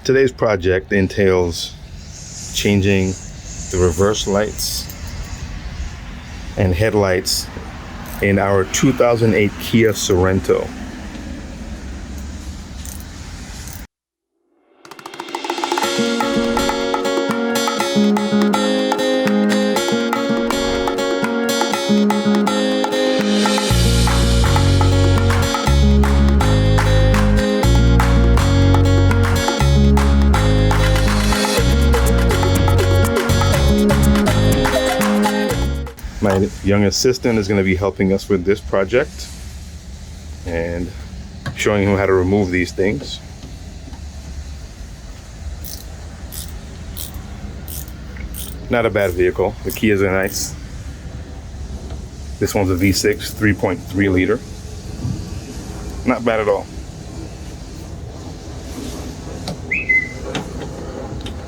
Today's project entails changing the reverse lights and headlights in our 2008 Kia Sorento. My young assistant is going to be helping us with this project and showing him how to remove these things. Not a bad vehicle. The Kias are nice. This one's a V6, 3.3 liter. Not bad at all.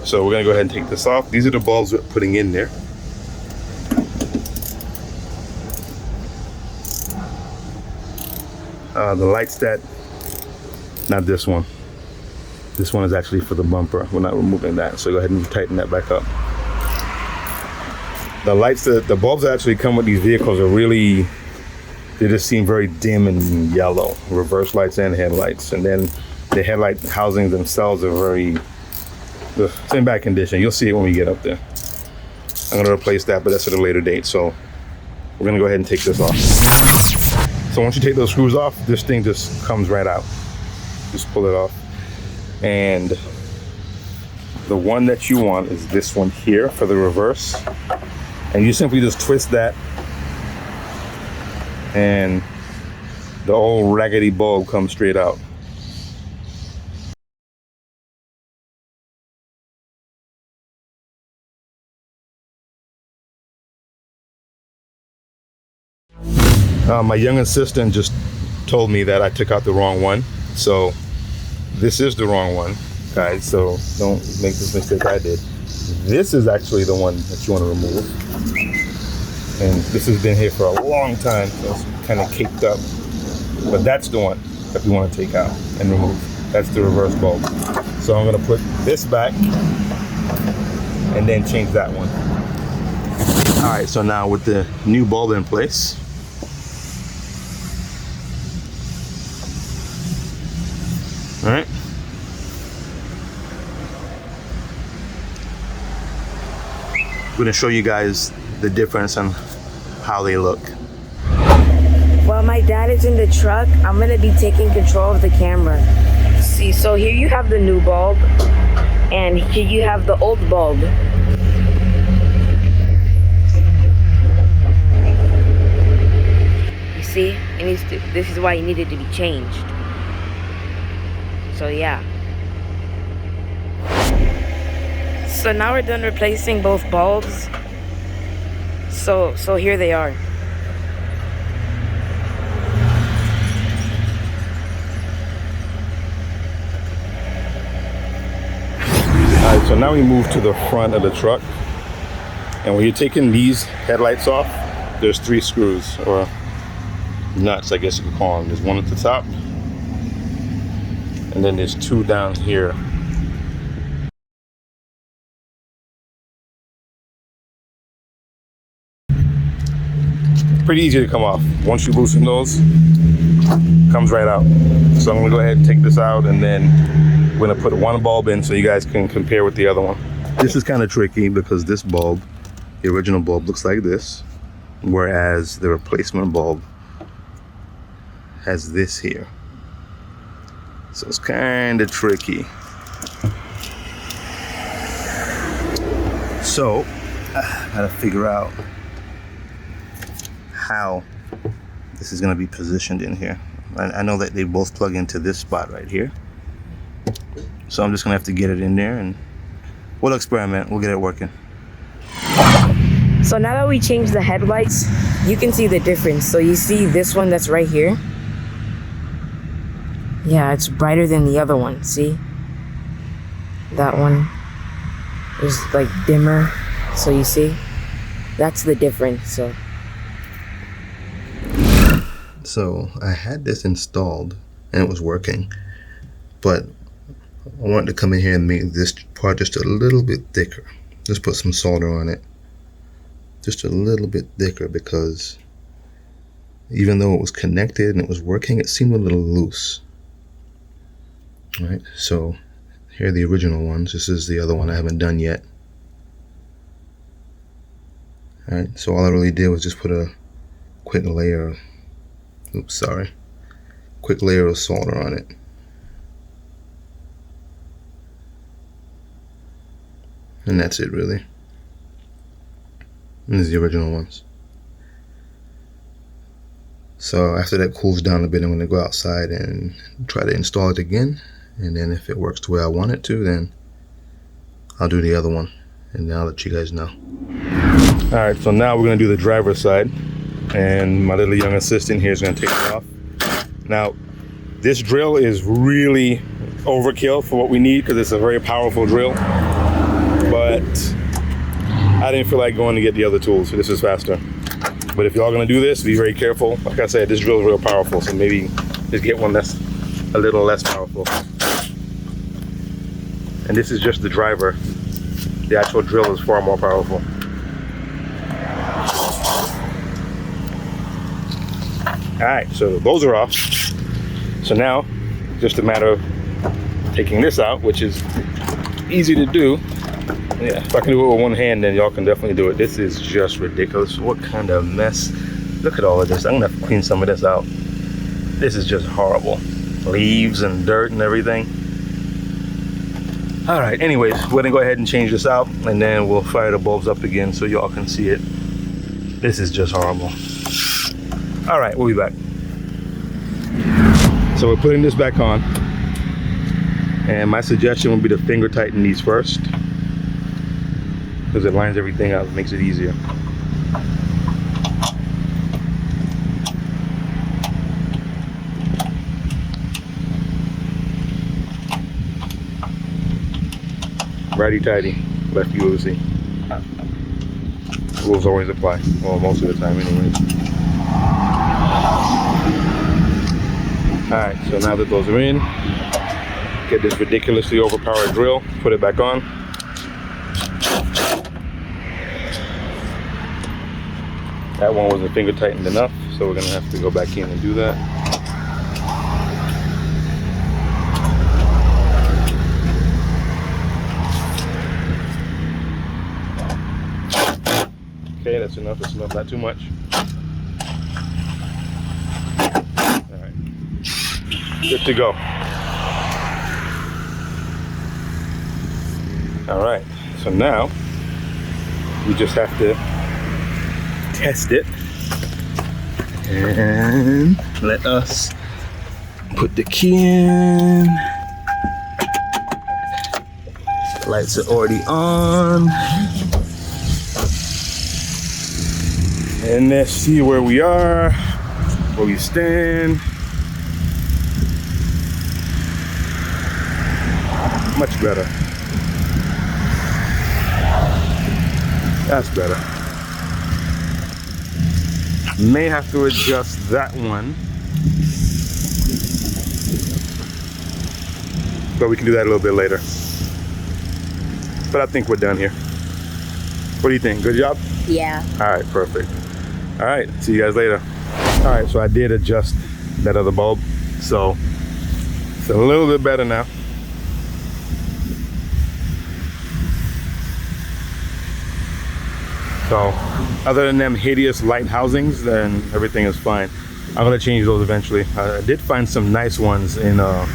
So we're going to go ahead and take this off. These are the bulbs we're putting in there. The lights not this one. This one is actually for the bumper. We're not removing that. So go ahead and tighten that back up. The lights, the bulbs that actually come with these vehicles are really, they just seem very dim and yellow. Reverse lights and headlights. And then the headlight housings themselves are very, it's in bad condition. You'll see it when we get up there. I'm gonna replace that, but that's at a later date. So we're gonna go ahead and take this off. So once you take those screws off, this thing just comes right out. Just pull it off. And the one that you want is this one here for the reverse. And you simply just twist that and the old raggedy bulb comes straight out. My young assistant just told me that I took out the wrong one. So this is the wrong one, guys. So don't make this mistake I did. This is actually the one that you want to remove. And this has been here for a long time, so it's kind of caked up. But that's the one that we want to take out and remove. That's the reverse bulb. So I'm gonna put this back and then change that one. All right, so now with the new bulb in place, all right. I'm gonna show you guys the difference on how they look. While my dad is in the truck, I'm gonna be taking control of the camera. See, so here you have the new bulb, and here you have the old bulb. You see, this is why it needed to be changed. So yeah. So now we're done replacing both bulbs. So here they are. Alright, so now we move to the front of the truck. And when you're taking these headlights off, there's 3 screws, or nuts, I guess you could call them. There's one at the top, and then there's 2 down here. Pretty easy to come off. Once you loosen those, comes right out. So I'm gonna go ahead and take this out, and then we're gonna put one bulb in so you guys can compare with the other one. This is kind of tricky because this bulb, the original bulb, looks like this, whereas the replacement bulb has this here. So it's kind of tricky. So I gotta figure out how this is going to be positioned in here. I know that they both plug into this spot right here, so I'm just going to have to get it in there, and we'll experiment. We'll get it working. So now that we changed the headlights, you can see the difference. So you see this one that's right here? Yeah, it's brighter than the other one, see? That one is like dimmer, so you see? That's the difference, So I had this installed and it was working, but I want to come in here and make this part just a little bit thicker. Just put some solder on it. Just a little bit thicker, because even though it was connected and it was working, it seemed a little loose. All right, so here are the original ones. This is the other one I haven't done yet. All right, so all I really did was just put a quick layer, quick layer of solder on it. And that's it, really. And these are the original ones. So after that cools down a bit, I'm going to go outside and try to install it again. And then if it works the way I want it to, then I'll do the other one. And then I'll let you guys know. Alright, so now we're going to do the driver's side. And my little young assistant here is going to take it off. Now, this drill is really overkill for what we need, because it's a very powerful drill. But I didn't feel like going to get the other tools, so this is faster. But if y'all gonna do this, be very careful. Like I said, this drill is real powerful, so maybe just get one that's a little less powerful. And this is just the driver. The actual drill is far more powerful. All right, so those are off. So now, just a matter of taking this out, which is easy to do. Yeah, if I can do it with one hand, then y'all can definitely do it. This is just ridiculous. What kind of mess? Look at all of this. I'm gonna have to clean some of this out. This is just horrible. Leaves and dirt and everything. All right, anyways, we're gonna go ahead and change this out, and then we'll fire the bulbs up again so y'all can see it. This is just horrible. All right, we'll be back. So we're putting this back on. And my suggestion would be to finger tighten these first, because it lines everything out, makes it easier. Righty-tighty, lefty-loosey. Rules always apply. Well, most of the time anyway. Alright, so now that those are in, get this ridiculously overpowered drill, put it back on. That one wasn't finger tightened enough, so we're gonna have to go back in and do that. Okay, that's enough, not too much. All right, good to go. All right, so now we just have to test it, and let us put the key in. Lights are already on, and let's see where we are, where we stand. Much better. That's better. May have to adjust that one, but we can do that a little bit later. But I think we're done here. What do you think? Good job? Yeah. All right, perfect. All right, see you guys later. All right, so I did adjust that other bulb, so it's a little bit better now. So other than them hideous light housings, then everything is fine. I'm gonna change those eventually. I did find some nice ones in, I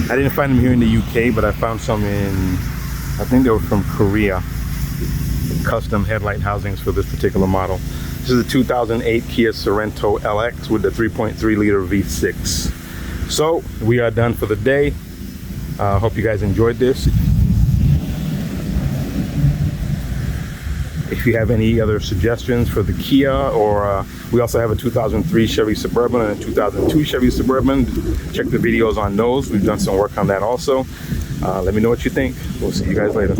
didn't find them here in the UK, but I found some in, I think they were from Korea. Custom headlight housings for this particular model. This is the 2008 Kia Sorento LX with the 3.3 liter V6. So we are done for the day. Hope you guys enjoyed this. If you have any other suggestions for the Kia, or we also have a 2003 Chevy Suburban and a 2002 Chevy Suburban, check the videos on those. We've done some work on that also. Let me know what you think. We'll see you guys later.